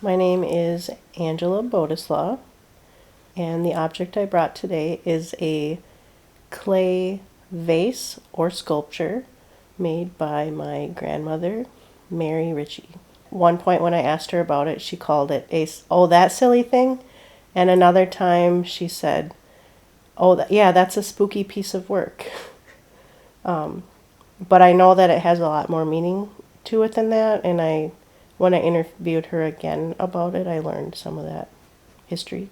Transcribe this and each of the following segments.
My name is Angela Bodislaw, and the object I brought today is a clay vase or sculpture made by my grandmother, Mary Ritchie. One point when I asked her about it, she called it oh, that silly thing. And another time she said, oh, yeah, that's a spooky piece of work. But I know that it has a lot more meaning to it than that, and when I interviewed her again about it, I learned some of that history.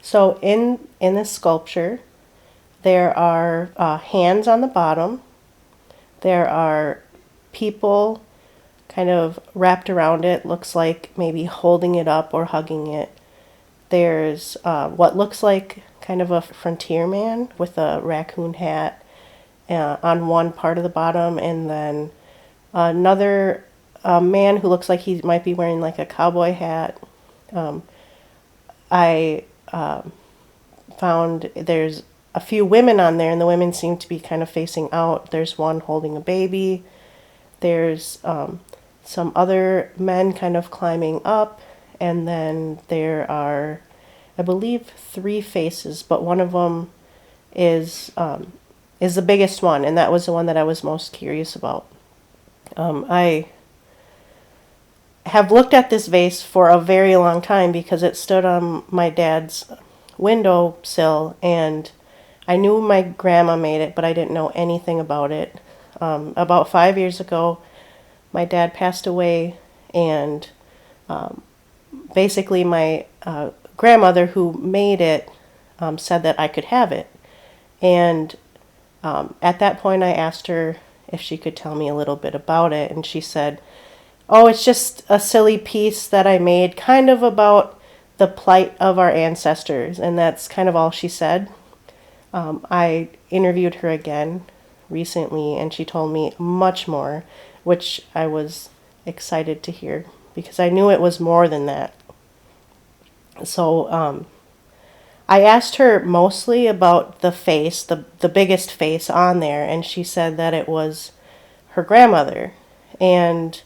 So in this sculpture, there are hands on the bottom. There are people kind of wrapped around it, looks like maybe holding it up or hugging it. There's what looks like kind of a frontier man with a raccoon hat on one part of the bottom, and then another man who looks like he might be wearing like a cowboy hat. I found there's a few women on there, and the women seem to be kind of facing out. There's one holding a baby. There's some other men kind of climbing up, and then there are, I believe, three faces, but one of them is the biggest one, and that was the one that I was most curious about. I have looked at this vase for a very long time because it stood on my dad's windowsill, and I knew my grandma made it, but I didn't know anything about it. About 5 years ago, my dad passed away, and basically my grandmother who made it said that I could have it. And at that point, I asked her if she could tell me a little bit about it, and she said, oh, it's just a silly piece that I made kind of about the plight of our ancestors, and that's kind of all she said. I interviewed her again recently, and she told me much more, which I was excited to hear because I knew it was more than that. So I asked her mostly about the face, the biggest face on there, and she said that it was her grandmother. And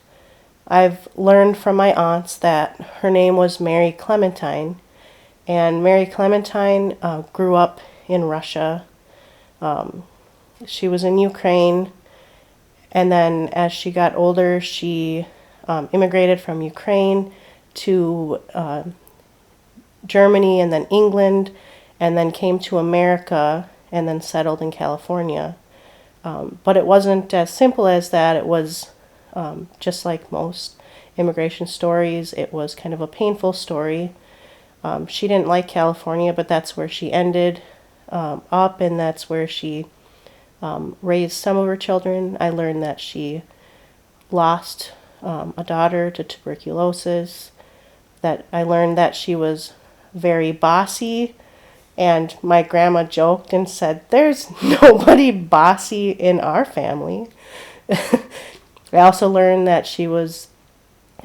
I've learned from my aunts that her name was Mary Clementine, and Mary Clementine grew up in Russia. She was in Ukraine, and then as she got older, she immigrated from Ukraine to Germany and then England, and then came to America and then settled in California. But it wasn't as simple as that. It was just like most immigration stories, it was kind of a painful story. She didn't like California, but that's where she ended up, and that's where she raised some of her children. I learned that she lost a daughter to tuberculosis, that I learned that she was very bossy, and my grandma joked and said, there's nobody bossy in our family. I also learned that she was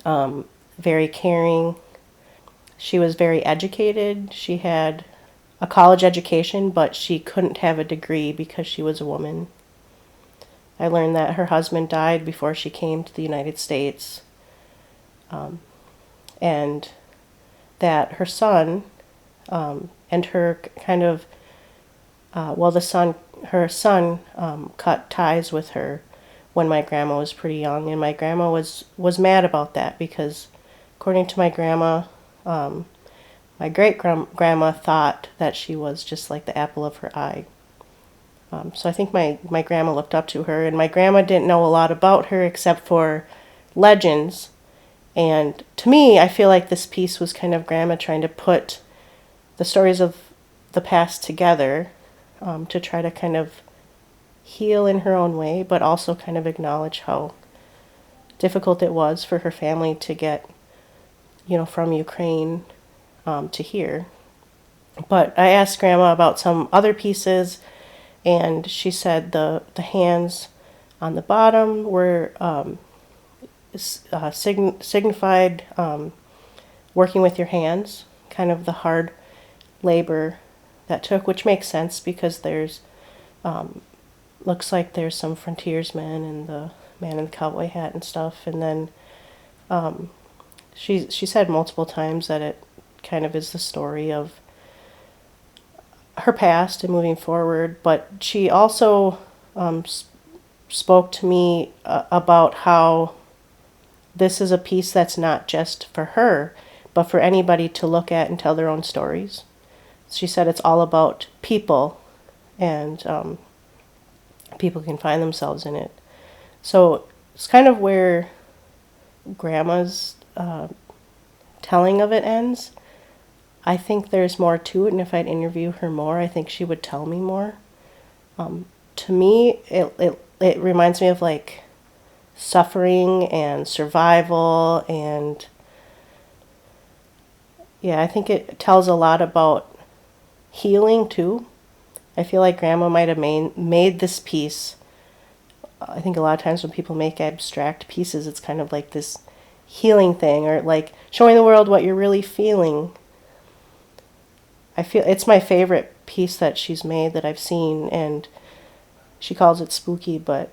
very caring. She was very educated. She had a college education, but she couldn't have a degree because she was a woman. I learned that her husband died before she came to the United States, and that her son and her kind of, her son cut ties with her when my grandma was pretty young, and my grandma was mad about that because, according to my grandma, my great-grandma thought that she was just like the apple of her eye. So I think my grandma looked up to her, and my grandma didn't know a lot about her except for legends. And to me, I feel like this piece was kind of grandma trying to put the stories of the past together to try to kind of heal in her own way, but also kind of acknowledge how difficult it was for her family to get, from Ukraine to here. But I asked Grandma about some other pieces, and she said the hands on the bottom were signified working with your hands, kind of the hard labor that took, which makes sense because there's looks like there's some frontiersmen and the man in the cowboy hat and stuff. And then she said multiple times that it kind of is the story of her past and moving forward, but she also spoke to me about how this is a piece that's not just for her, but for anybody to look at and tell their own stories. She said it's all about people, and people can find themselves in it. So it's kind of where Grandma's telling of it ends. I think there's more to it, and if I'd interview her more, I think she would tell me more. To me, it reminds me of like suffering and survival, and yeah, I think it tells a lot about healing too. I feel like Grandma might have made this piece. I think a lot of times when people make abstract pieces, it's kind of like this healing thing, or like showing the world what you're really feeling. I feel it's my favorite piece that she's made that I've seen, and she calls it spooky, but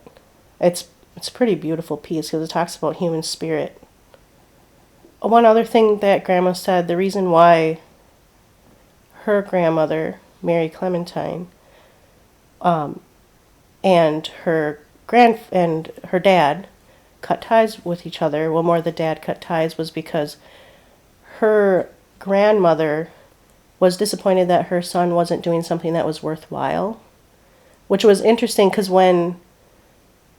it's a pretty beautiful piece because it talks about human spirit. One other thing that Grandma said, the reason why her grandmother, Mary Clementine, and her dad cut ties with each other. Well, more the dad cut ties was because her grandmother was disappointed that her son wasn't doing something that was worthwhile, which was interesting because when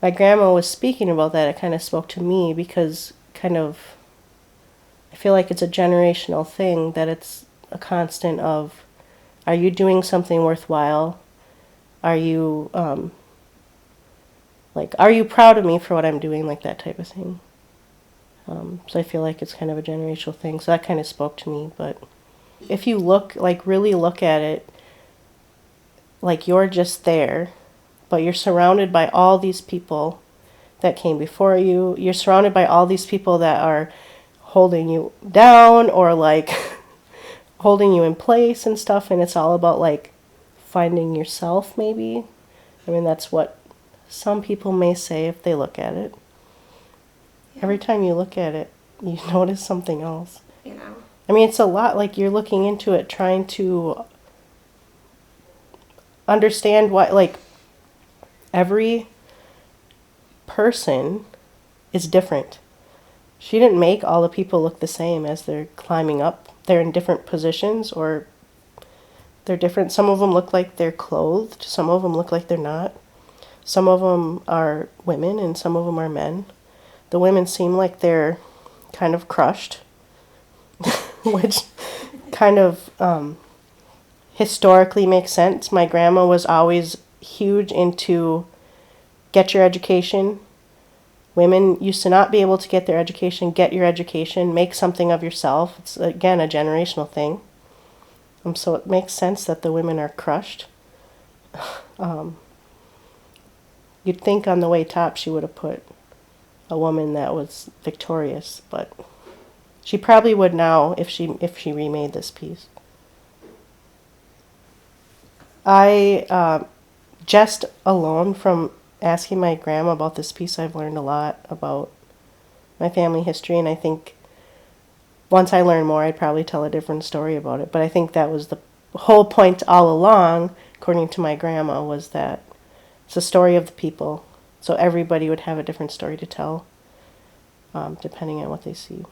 my grandma was speaking about that, it kind of spoke to me because I feel like it's a generational thing, that it's a constant of, are you doing something worthwhile? Are you, are you proud of me for what I'm doing? Like that type of thing. So I feel like it's kind of a generational thing. So that kind of spoke to me. But if you really look at it, like you're just there, but you're surrounded by all these people that came before you. You're surrounded by all these people that are holding you down or like holding you in place and stuff, and it's all about like finding yourself maybe. I mean, that's what some people may say if they look at it. Yeah. Every time you look at it, you notice something else. Yeah. I mean, it's a lot like you're looking into it, trying to understand what, like, every person is different. She didn't make all the people look the same as they're climbing up. They're in different positions, or they're different. Some of them look like they're clothed. Some of them look like they're not. Some of them are women and some of them are men. The women seem like they're kind of crushed, which kind of historically makes sense. My grandma was always huge into get your education. Women used to not be able to get their education. Get your education. Make something of yourself. It's, again, a generational thing. So it makes sense that the women are crushed. You'd think on the way top she would have put a woman that was victorious, but she probably would now if she remade this piece. I just alone from asking my grandma about this piece, I've learned a lot about my family history, and I think once I learn more, I'd probably tell a different story about it. But I think that was the whole point all along, according to my grandma, was that it's a story of the people. So everybody would have a different story to tell, depending on what they see.